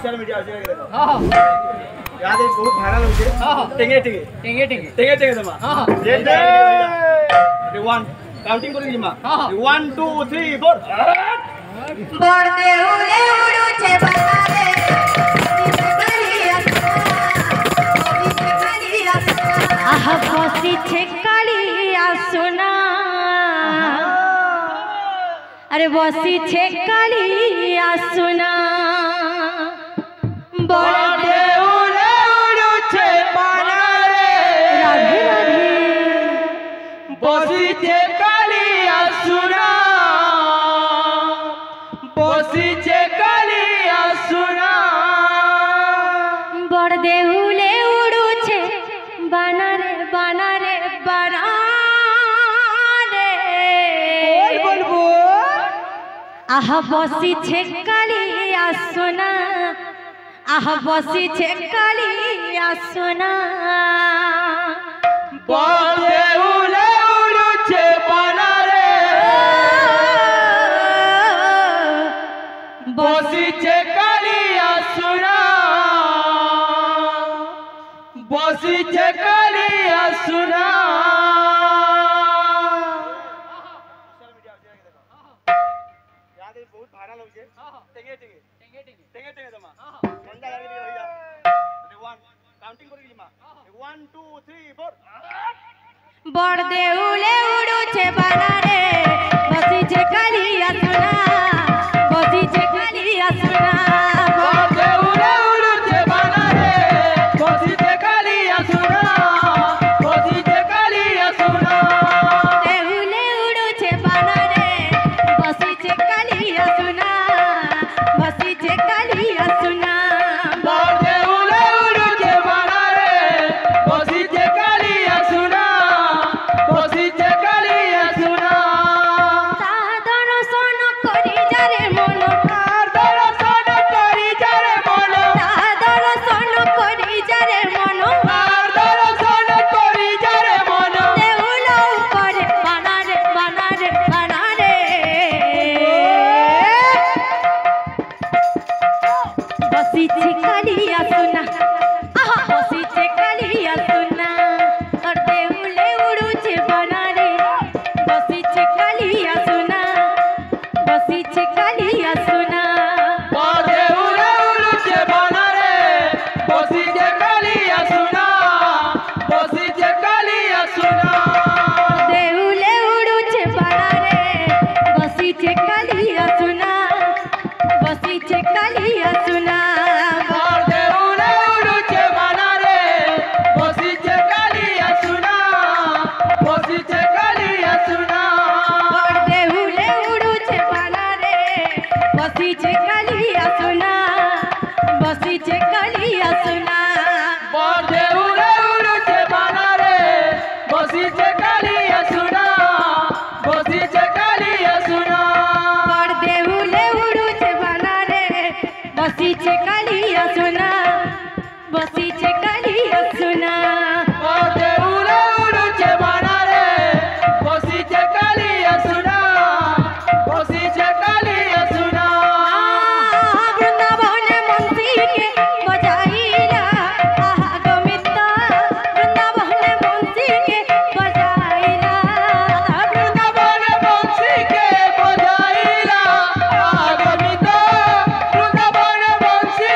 social media আছে দেখো हां याद है बहुत वायरल हो गए टेंगे टेंगे टेंगे टेंगे टेंगे टेंगे तमा हां रेडी 1 काउंटिंग करी जिमा 1 2 3 4 বড়দে উড়ে উড়ুছে বাতারে আহা বসিছে কালিয়া সোনা আরে বসিছে কালিয়া সোনা বড়দে উড়ে উড়ুছে বানারে রাধে রাধে বসিছে কালিয়া সোনা বসিছে কালিয়া সোনা বড়দে উড়ে উড়ুছে বানারে বানারে বানারে বলবো আহা বসিছে কালিয়া সোনা আহা বসিছে কালিয়া সোনা বড়দে উড়ে উড়ুছে বানারে বসিছে কালিয়া সোনা বসিছে কালিয়া সোনা याद है बहुत वायरल हो गए टेंगे टेंगे टेंगे टेंगे टेंगे टेंगे तमा ठंडा लगे दिया भैया 1 काउंटिंग करी जिमा 1 2 3 4 বড়দে উড়ে উড়ুছে বানারে বসিছে কালিয়া সোনা বসিছে কালিয়া সোনা বড়দে উড়ে উড়ুছে বানারে বসিছে কালিয়া সোনা বসিছে কালিয়া সোনা দেউলে উড়ুছে বানারে বসিছে কালিয়া সোনা বসিছে কালিয়া সোনা বড়দে উড়ে উড়ুছে বানারে বসিছে কালিয়া সোনা বসিছে কালিয়া সোনা তার দর্শন করি যারে মন আর দর্শন করি যারে মন তার দর্শন করি যারে মন আর দর্শন করি যারে মন দেউল উপরে বানারে বানারে বানারে বসিছে কালিয়া সোনা আহা বসিছে কালিয়া সোনা আর দেউলে উড়ুছে বানারে বসিছে কালিয়া সোনা বসিছে কালিয়া সোনা বড়দে উড়ে উড়ুছে বানারে বসিছে কালিয়া সোনা বসিছে কালিয়া সোনা দেউলে উড়ুছে বানারে বসিছে কালিয়া সোনা বসিছে কালিয়া সোনা বড়দে উড়ে উড়ুছে বানারে বসিছে কালিয়া সোনা বসিছে কালিয়া সোনা বড়দে উড়ে উড়ুছে বানারে বসিছে কালিয়া সোনা বসিছে কালিয়া সোনা বড়দে উড়ে উড়ুছে বানারে বসিছে কালিয়া সোনা বসিছে কালিয়া সোনা বড়দে উড়ে উড়ুছে বানারে বসিছে কালিয়া সোনা বসিছে কালিয়া সোনা বড়দে উড়ে উড়ুছে বানারে বসিছে কালিয়া সোনা বসিছে কালিয়া সোনা বৃন্দাবনে মন্ত্রীকে বজাইলা আহা গোবিন্দ বৃন্দাবনে মন্ত্রীকে বজাইলা বৃন্দাবনে বংশীকে বজাইলা আগমিত বৃন্দাবনে বংশীকে